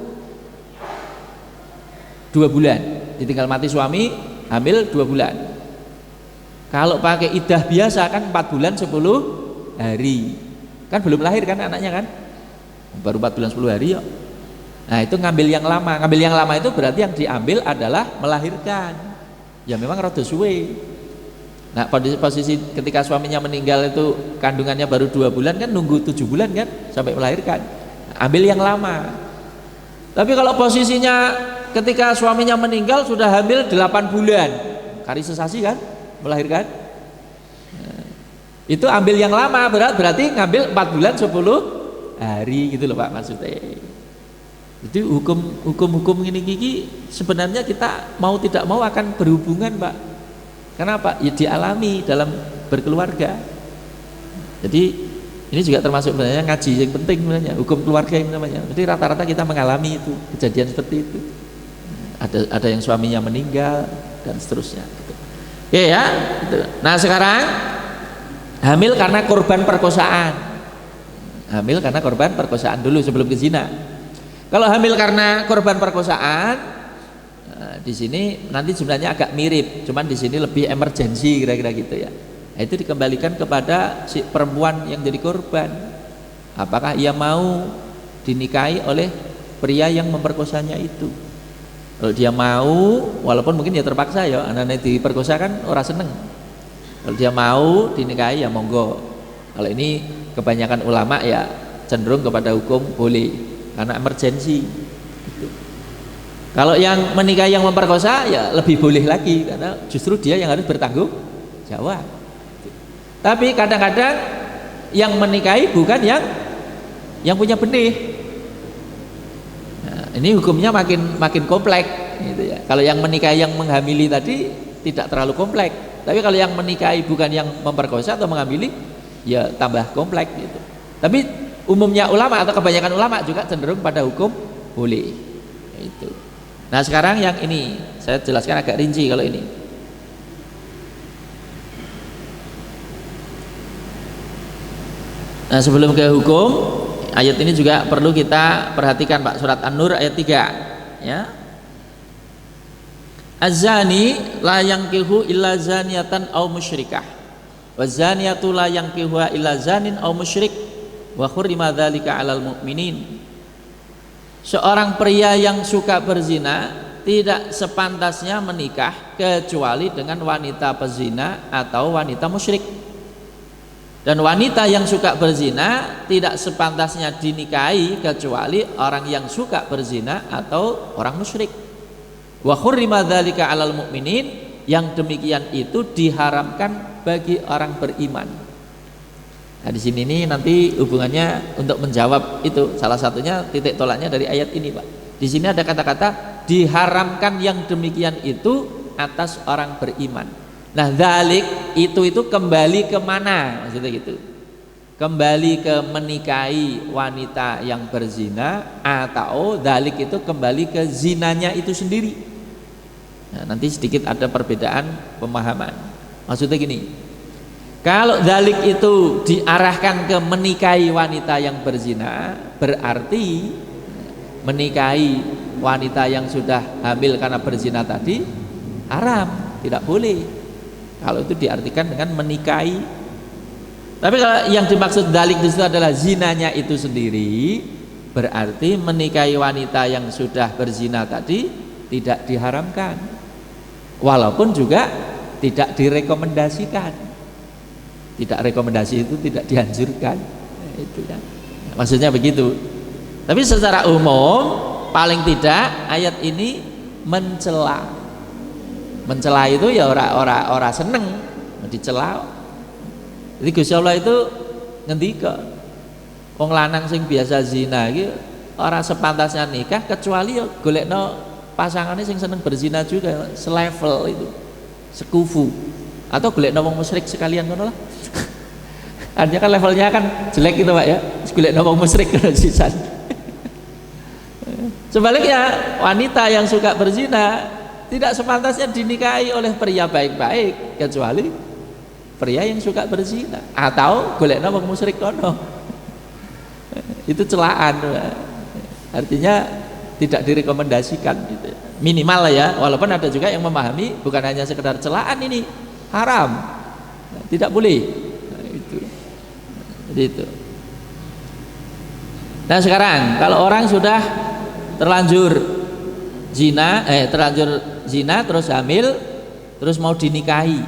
A: 2 bulan, ditinggal mati suami, hamil 2 bulan. Kalau pakai iddah biasa kan 4 bulan 10 hari, kan belum lahir kan anaknya kan, baru 4 bulan 10 hari ya. Nah itu ngambil yang lama. Ngambil yang lama itu berarti yang diambil adalah melahirkan. Ya memang rada suwe. Nah posisi ketika suaminya meninggal itu kandungannya baru 2 bulan kan, nunggu 7 bulan kan sampai melahirkan. Ambil yang lama. Tapi kalau posisinya ketika suaminya meninggal sudah hamil 8 bulan, karisesasi kan, melahirkan. Nah, itu ambil yang lama, berarti ngambil 4 bulan 10 hari gitu loh Pak maksudnya. Jadi hukum ini gigi sebenarnya kita mau tidak mau akan berhubungan Pak. Kenapa? Ya dialami dalam berkeluarga. Jadi ini juga termasuk sebenarnya ngaji yang penting sebenarnya, hukum keluarga yang namanya. Jadi rata-rata kita mengalami itu, kejadian seperti itu. Ada yang suaminya meninggal dan seterusnya. Gitu. Oke ya. Gitu. Nah sekarang hamil karena korban perkosaan. Hamil karena korban perkosaan dulu sebelum ke zina. Kalau hamil karena korban perkosaan, nah, di sini nanti sebenarnya agak mirip, cuman di sini lebih emergensi kira-kira gitu ya. Nah, itu dikembalikan kepada si perempuan yang jadi korban. Apakah ia mau dinikahi oleh pria yang memperkosanya itu? Kalau dia mau, walaupun mungkin dia terpaksa ya, anak-anak diperkosa kan orang seneng. Kalau dia mau dinikahi ya monggo. Kalau ini kebanyakan ulama ya cenderung kepada hukum boleh. Karena emergensi gitu. Kalau yang menikahi yang memperkosa ya lebih boleh lagi, karena justru dia yang harus bertanggung jawab. Tapi kadang-kadang yang menikahi bukan yang punya benih. Nah, Ini hukumnya makin kompleks gitu ya. Kalau yang menikahi yang menghamili tadi tidak terlalu kompleks, tapi kalau yang menikahi bukan yang memperkosa atau menghamili ya tambah kompleks gitu. Tapi umumnya ulama atau kebanyakan ulama juga cenderung pada hukum boleh itu. Nah sekarang yang ini saya jelaskan agak rinci kalau ini. Nah sebelum ke hukum, ayat ini juga perlu kita perhatikan Pak, surat An-Nur ayat 3 ya. Az-zani la yankihu illa zaniyatan aw musyrikah wa zaniyatu la yankihuha illa zanin aw musyrik wa hurrima dzalika 'alal mu'minin. Seorang pria yang suka berzina tidak sepantasnya menikah kecuali dengan wanita pezina atau wanita musyrik. Dan wanita yang suka berzina tidak sepantasnya dinikahi kecuali orang yang suka berzina atau orang musyrik. Wa hurrima dzalika 'alal mu'minin, yang demikian itu diharamkan bagi orang beriman. Nah di sini nih nanti hubungannya untuk menjawab itu salah satunya titik tolaknya dari ayat ini Pak. Di sini ada kata-kata diharamkan yang demikian itu atas orang beriman. Nah dzalik itu kembali kemana maksudnya gitu? Kembali ke menikahi wanita yang berzina atau dzalik itu kembali ke zinanya itu sendiri. Nah, nanti sedikit ada perbedaan pemahaman. Maksudnya gini, kalau dzalik itu diarahkan ke menikahi wanita yang berzina, berarti menikahi wanita yang sudah hamil karena berzina tadi haram, tidak boleh. Kalau itu diartikan dengan menikahi. Tapi kalau yang dimaksud dzalik di situ adalah zinanya itu sendiri, berarti menikahi wanita yang sudah berzina tadi tidak diharamkan. Walaupun juga tidak direkomendasikan. Tidak rekomendasi itu tidak dianjurkan. Itu kan. Maksudnya begitu. Tapi secara umum paling tidak ayat ini mencela. Mencela itu ya ora seneng dicela. Jadi Gusti Allah itu ngendika wong lanang sing biasa zina iki ora sepantasnya nikah kecuali ya golekno pasangannya sing seneng berzina juga selevel itu, sekufu, atau golekno wong musyrik sekalian ngono lah. Artinya kan levelnya kan jelek gitu Pak ya. Golekno wong musyrik kan sisan. Sebaliknya wanita yang suka berzina tidak sepantasnya dinikahi oleh pria baik-baik kecuali pria yang suka berzina atau golekno wong musyrik kono. Itu celaan. Artinya tidak direkomendasikan gitu. Minimal lah ya, walaupun ada juga yang memahami bukan hanya sekedar celaan ini haram. Tidak boleh. Nah, itu. Jadi itu. Nah sekarang kalau orang sudah terlanjur zina terus hamil terus mau dinikahi,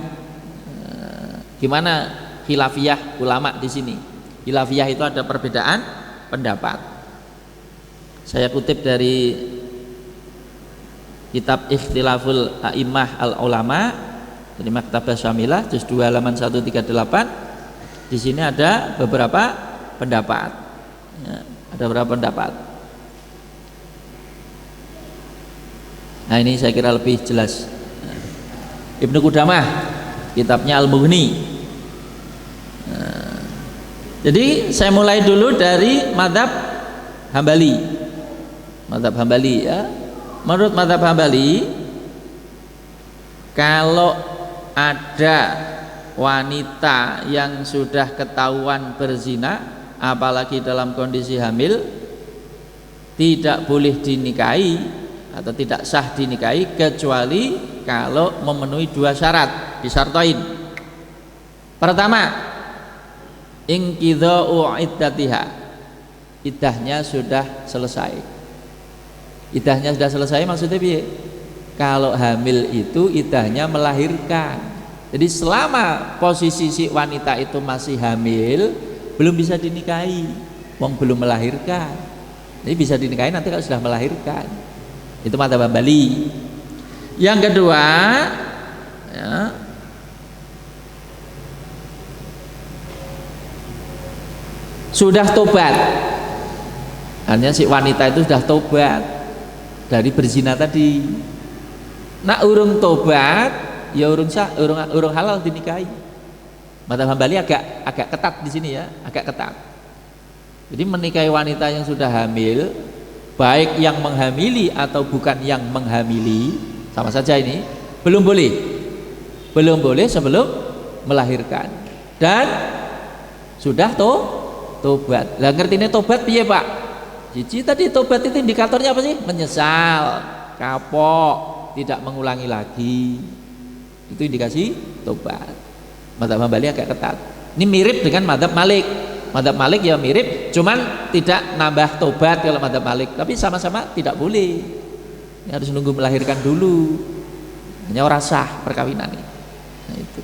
A: gimana khilafiyah ulama di sini? Khilafiyah itu ada perbedaan pendapat. Saya kutip dari kitab Ikhtilaful A'immah Al-Ulama dari Maktabah Syamilah juz 2 halaman 138. Di sini ada beberapa pendapat. Ya, ada beberapa pendapat. Nah ini saya kira lebih jelas. Ibnu Qudamah kitabnya Al-Mughni. Jadi saya mulai dulu dari mazhab Hambali. Mazhab Hambali ya. Menurut mazhab Hambali, kalau ada wanita yang sudah ketahuan berzina apalagi dalam kondisi hamil, tidak boleh dinikahi atau tidak sah dinikahi kecuali kalau memenuhi dua syarat, disartoin. Pertama, inqidha'u iddatiha, iddahnya sudah selesai. Iddahnya sudah selesai maksudnya piye? Kalau hamil itu iddahnya melahirkan. Jadi selama posisi si wanita itu masih hamil, belum bisa dinikahi. Wong belum melahirkan. Jadi bisa dinikahi nanti kalau sudah melahirkan. Itu mazhab Hambali. Yang kedua, ya, sudah tobat. Artinya si wanita itu sudah tobat. dari berzina tadi. Nak urung tobat ya urung sah, urung halal dinikahi. Madzhab Hambali agak ketat di sini ya, agak ketat. Jadi menikahi wanita yang sudah hamil, baik yang menghamili atau bukan yang menghamili, sama saja ini belum boleh sebelum melahirkan. Dan sudah tobat. Lah ngertine tobat piye, Pak? Cici tadi tobat itu indikatornya apa sih? Menyesal, kapok, tidak mengulangi lagi. Itu indikasi tobat. Madzhab Hambali agak ketat. Ini mirip dengan madzhab Malik. Madzhab Malik ya mirip, cuman tidak nambah tobat kalau madzhab Malik, tapi sama-sama tidak boleh. Ini harus nunggu melahirkan dulu. Hanya orang sah perkawinan ini. Nah, itu.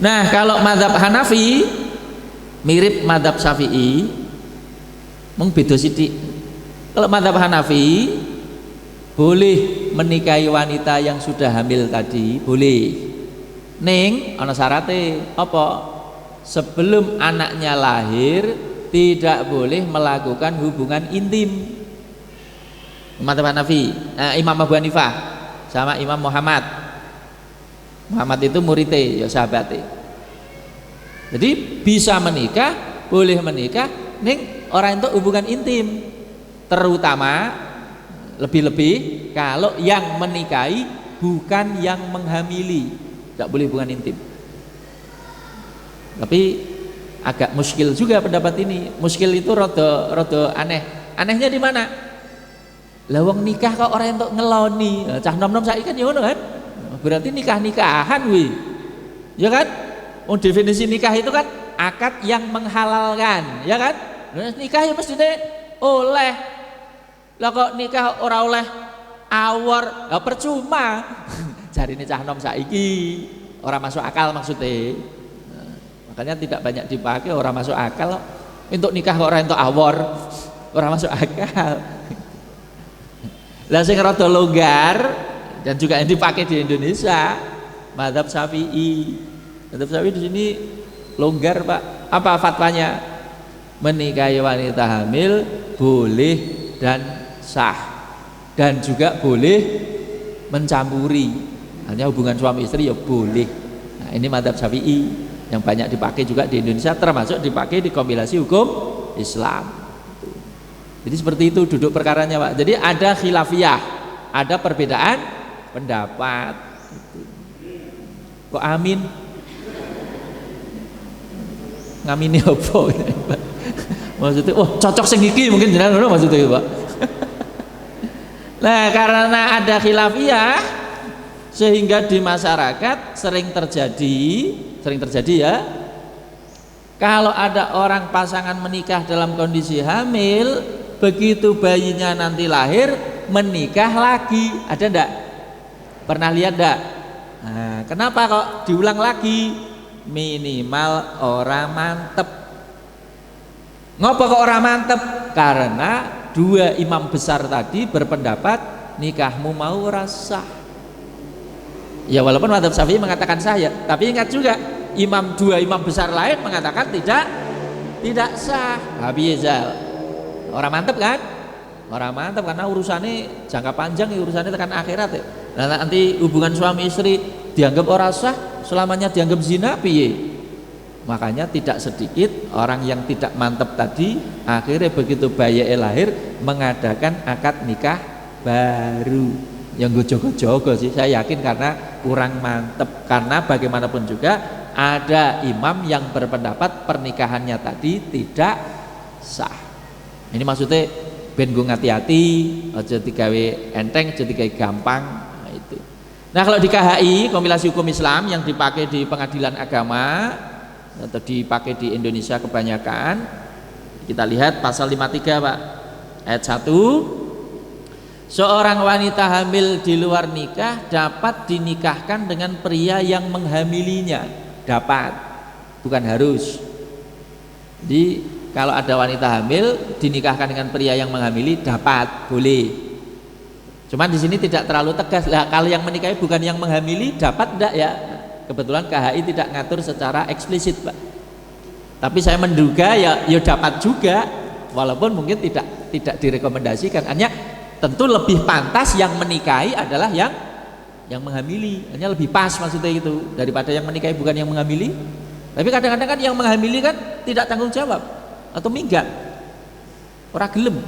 A: Nah, kalau madzhab Hanafi mirip madzhab Syafi'i, mung beda sithik. Kalau madzhab Hanafi boleh menikahi wanita yang sudah hamil tadi, boleh. Ning ana syarate apa? Sebelum anaknya lahir tidak boleh melakukan hubungan intim. Madzhab Hanafi, Imam Abu Hanifah sama Imam Muhammad. Muhammad itu muridnya, ya sahabatnya. Jadi bisa menikah, boleh menikah, ning orang itu hubungan intim. Terutama lebih-lebih kalau yang menikahi bukan yang menghamili, tidak boleh hubungan intim. Tapi agak muskil juga pendapat ini. Muskil itu rada aneh. Anehnya di mana? Lah wong nikah kok orang entuk ngeloni. Cah nom-nom saiki kan ya ngono kan? Berarti nikah-nikahan wi. Ya kan? Oh, definisi nikah itu kan akad yang menghalalkan, ya kan? Nah, nikah ya mesti oleh. Lah kok nikah ora oleh awor, ya percuma. Jarine cah nom saiki ora masuk akal maksudnya. Makanya tidak banyak dipakai, orang masuk akal. Untuk nikah kok orang untuk awor, orang masuk akal. Lah sing rada longgar dan juga yang dipakai di Indonesia madzhab Syafi'i. Madzhab Syafi'i di sini longgar, Pak. Apa fatwanya? Menikahi wanita hamil boleh dan sah, dan juga boleh mencampuri. Hanya hubungan suami istri ya boleh. Nah, ini madzhab Syafi'i yang banyak dipakai juga di Indonesia, termasuk dipakai di kompilasi hukum Islam. Jadi seperti itu duduk perkaranya, Pak. Jadi ada khilafiyah, ada perbedaan pendapat. Kok amin? Ngamini apa? Maksudnya, oh cocok sing iki mungkin jenengan ngono maksudnya, Pak. Nah, karena ada khilafiyah sehingga di masyarakat sering terjadi ya, kalau ada orang pasangan menikah dalam kondisi hamil, begitu bayinya nanti lahir menikah lagi. Ada enggak? Pernah lihat enggak? Nah, kenapa kok diulang lagi? Minimal orang mantep. Ngopo kok orang mantep? Karena dua imam besar tadi berpendapat nikahmu mau rasa. Ya walaupun madzhab Syafi'i mengatakan sah ya, tapi ingat juga dua imam besar lain mengatakan tidak sah. Habis orang mantep kan? Orang mantep karena urusannya jangka panjang, urusannya tekan akhirat ya. Nah, nanti hubungan suami istri dianggap orang sah, selamanya dianggap zina piye? Makanya tidak sedikit orang yang tidak mantep tadi akhirnya begitu bayi lahir mengadakan akad nikah baru. Yang gojo-gojo sih saya yakin karena kurang mantep, karena bagaimanapun juga ada imam yang berpendapat pernikahannya tadi tidak sah. Ini maksudnya ben gue hati-hati, aja digawe enteng, aja digawe gampang. Nah, itu. Nah, kalau di KHI kompilasi hukum Islam yang dipakai di pengadilan agama atau dipakai di Indonesia kebanyakan, kita lihat pasal 53, Pak, ayat 1. Seorang wanita hamil di luar nikah dapat dinikahkan dengan pria yang menghamilinya. Dapat, bukan harus. Jadi kalau ada wanita hamil dinikahkan dengan pria yang menghamili, dapat, boleh. Cuman di sini tidak terlalu tegas. Lah kalau yang menikahi bukan yang menghamili, dapat enggak ya? Kebetulan KHI tidak ngatur secara eksplisit, Pak. Tapi saya menduga ya dapat juga, walaupun mungkin tidak direkomendasikan. Hanya tentu lebih pantas yang menikahi adalah yang menghamili, hanya lebih pas maksudnya itu daripada yang menikahi bukan yang menghamili. Tapi kadang-kadang kan yang menghamili kan tidak tanggung jawab atau minggat, ora gelem.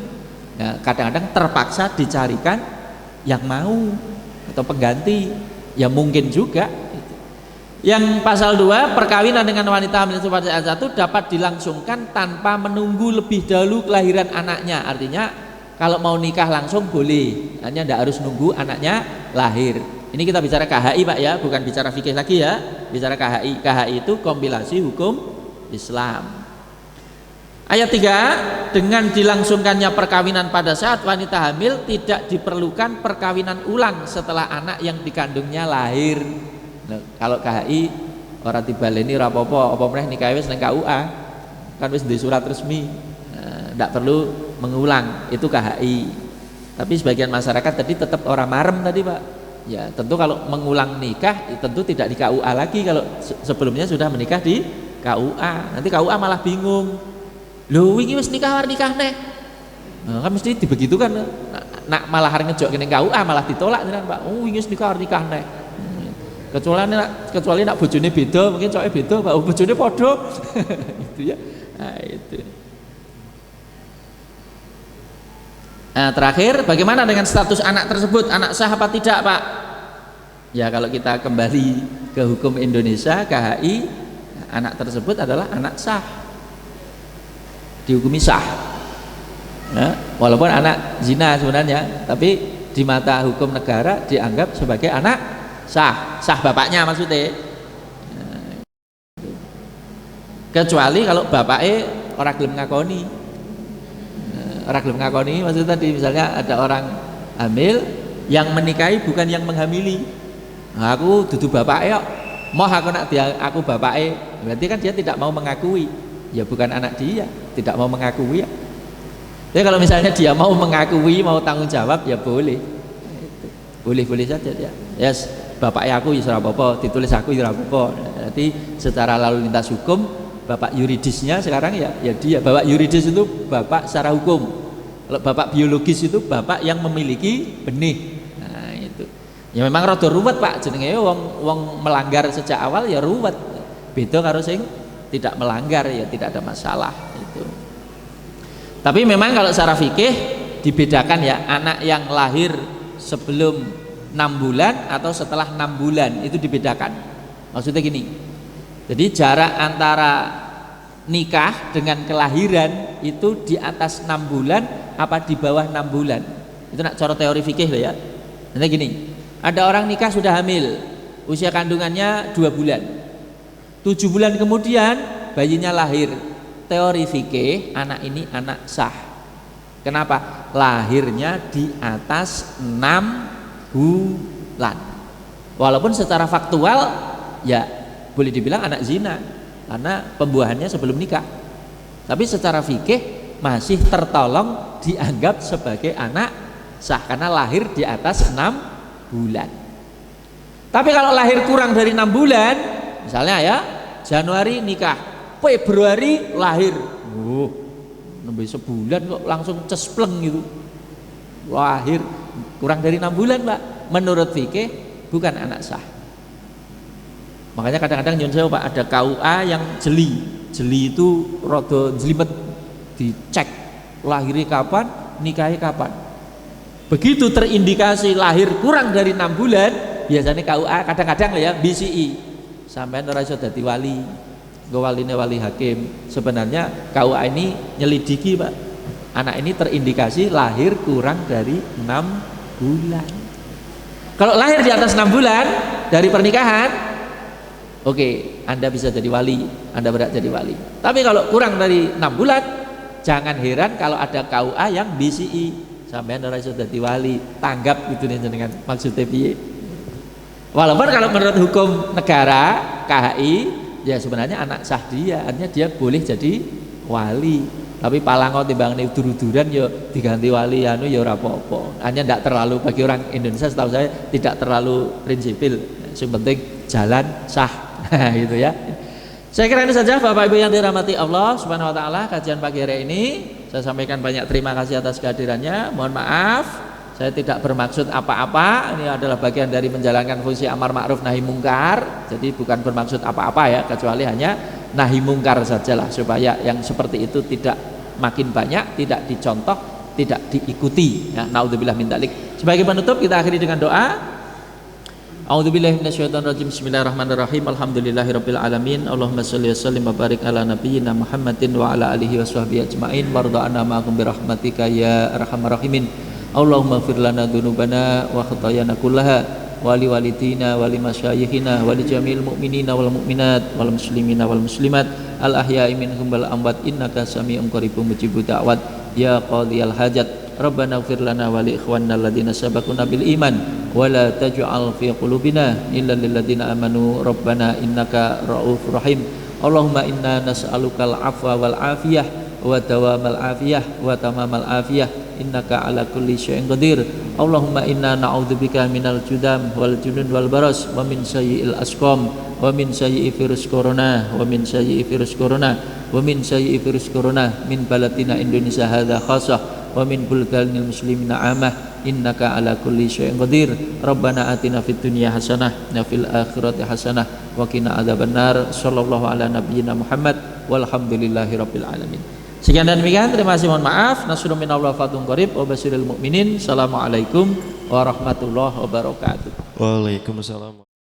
A: Nah, kadang-kadang terpaksa dicarikan yang mau atau pengganti, ya mungkin juga. Yang pasal 2, perkawinan dengan wanita hamil pada saat 1 dapat dilangsungkan tanpa menunggu lebih dahulu kelahiran anaknya. Artinya kalau mau nikah langsung boleh, hanya tidak harus nunggu anaknya lahir. Ini kita bicara KHI Pak ya, bukan bicara fikih lagi ya, bicara KHI. KHI itu kompilasi hukum Islam. Ayat 3, dengan dilangsungkannya perkawinan pada saat wanita hamil tidak diperlukan perkawinan ulang setelah anak yang dikandungnya lahir. Nah, kalau KHI orang dibaleni ora apa-apa, apa meneh nikah wis nang KUA. Kan wis di surat resmi. Ndak perlu mengulang, itu KHI. Tapi sebagian masyarakat tadi tetap orang marem tadi Pak. Ya, tentu kalau mengulang nikah tentu tidak di KUA lagi kalau sebelumnya sudah menikah di KUA. Nanti KUA malah bingung. Lho wingi wis nikah war nikah neh. Nah, kan mesti dibegitukan. Nak malah hari ngejok kene KUA malah ditolak tenan Pak. Oh wingi wis nikah war nikah neh. Kecuali nak bojone beda, mungkin cowoknya beda, Pak. Bojone padha. Itu ya. Nah, itu. Nah, terakhir, bagaimana dengan status anak tersebut? Anak sah apa tidak, Pak? Ya, kalau kita kembali ke hukum Indonesia, KHI, anak tersebut adalah anak sah. Dihukumi sah. Ya, walaupun anak zina sebenarnya, tapi di mata hukum negara dianggap sebagai anak sah bapaknya maksudnya. Kecuali kalau bapaknya orang gelem ngakoni, maksudnya tadi misalnya ada orang hamil yang menikahi bukan yang menghamili. Nah, aku dudu bapaknya kok, mau aku nak dia aku bapaknya, berarti kan dia tidak mau mengakui, ya bukan anak dia, tidak mau mengakui ya. Tapi kalau misalnya dia mau mengakui, mau tanggung jawab, ya boleh, boleh saja ya. Yes. Bapaknya aku ya apa-apa, ditulis aku ya apa-apa. Nanti secara lalu lintas hukum, bapak yuridisnya sekarang ya dia. Bapak yuridis itu bapak secara hukum. Kalau bapak biologis itu bapak yang memiliki benih. Nah, itu. Ya memang rada ruwet Pak, jenenge wong melanggar sejak awal ya ruwet. Beda karo sing tidak melanggar ya tidak ada masalah itu. Tapi memang kalau secara fikih dibedakan ya, anak yang lahir sebelum 6 bulan atau setelah 6 bulan itu dibedakan. Maksudnya gini, jadi jarak antara nikah dengan kelahiran itu di atas 6 bulan apa di bawah 6 bulan. Itu nak cara teori fikih loh ya. Nanti gini, ada orang nikah sudah hamil, usia kandungannya 2 bulan, 7 bulan kemudian bayinya lahir. Teori fikih anak ini anak sah. Kenapa? Lahirnya di atas 6 bulan. Walaupun secara faktual ya boleh dibilang anak zina karena pembuahannya sebelum nikah. Tapi secara fikih masih tertolong dianggap sebagai anak sah karena lahir di atas 6 bulan. Tapi kalau lahir kurang dari 6 bulan, misalnya ya Januari nikah, Februari lahir, nembe sebulan kok langsung cespleng gitu. Lahir kurang dari 6 bulan Pak, menurut fikih bukan anak sah. Makanya kadang-kadang nyun sewu Pak, ada KUA yang jeli itu rada jelimet, dicek lahirnya kapan, nikahnya kapan. Begitu terindikasi lahir kurang dari 6 bulan, biasanya KUA kadang-kadang ya BCI sampai ora iso dadi wali, waline wali hakim. Sebenarnya KUA ini nyelidiki Pak, anak ini terindikasi lahir kurang dari 6 bulan. Kalau lahir di atas 6 bulan dari pernikahan, oke, Anda bisa jadi wali, Anda berhak jadi wali. Tapi kalau kurang dari 6 bulan, jangan heran kalau ada KUA yang BCI sampai ora iso dadi wali, tanggap gitu nih jenengan maksudnya piye. Walaupun kalau menurut hukum negara KHI ya sebenarnya anak sah dia, artinya dia boleh jadi wali. Tapi palango timbangane udur-uduran ya diganti wali anu ya ora apa-apa. Hanya tidak terlalu, bagi orang Indonesia setahu saya tidak terlalu prinsipil. Yang penting jalan sah. Gitu ya. Saya kira ini saja Bapak Ibu yang dirahmati Allah Subhanahu wa taala, kajian pagi hari ini. Saya sampaikan banyak terima kasih atas kehadirannya. Mohon maaf saya tidak bermaksud apa-apa, ini adalah bagian dari menjalankan fungsi amar ma'ruf nahi mungkar. Jadi bukan bermaksud apa-apa ya, kecuali hanya nahi mungkar sajalah, supaya yang seperti itu tidak makin banyak, tidak dicontoh, tidak diikuti ya. Naudzubillah min dzalik. Sebagai penutup kita akhiri dengan doa. A'udzubillahi minasyaitonirrajim. Bismillahirrahmanirrahim. Alhamdulillahirabbil alamin. Allahumma shalli wa sallim wa barik ala nabiyyina Muhammadin wa ala alihi wa sahbihi ajmain. Warda anna ma'akum bi rahmatika ya arhamar rahimin. Allahumma ighfir lana dzunubana wa khatayana kullaha wa li walidina wa li masyayikhina wa li jami'il mu'minina wal mu'minat wal muslimina wal muslimat al ahya'i minhum wal amwat innaka sami'un qaribun mujibud da'wat ya qadiyal hajat. Rabbana ighfir lana wa li ikhwanina alladziina sabaquna bil iman wa la taj'al fi qulubina illa lil ladziina amanu rabbana innaka ra'ufur rahim. Allahumma inna nas'alukal afwa wal afiyah wa dawamal afiyah wa tamamal afiyah innaka ala kulli syai'in qadir. Allahumma inna na'udzubika minal judam wal junun wal baras wa min sayyi'il asqam wa min sayyi'i virus corona wa min sayyi'i virus corona wa min sayyi'i virus corona min baladina Indonesia hadza khassah wa min buldanil muslimina amah innaka ala kulli syai'in qadir. Rabbana atina fid dunya hasanah wa fil akhirati hasanah wa qina adzabannar. Sallallahu ala nabiyyina Muhammad walhamdulillahi rabbil alamin. Sekian dan demikian, terima kasih, mohon maaf. Nasrun minallah fatun qarib wa basyiril mu'minin. Assalamualaikum warahmatullahi wabarakatuh.
B: Waalaikumsalam.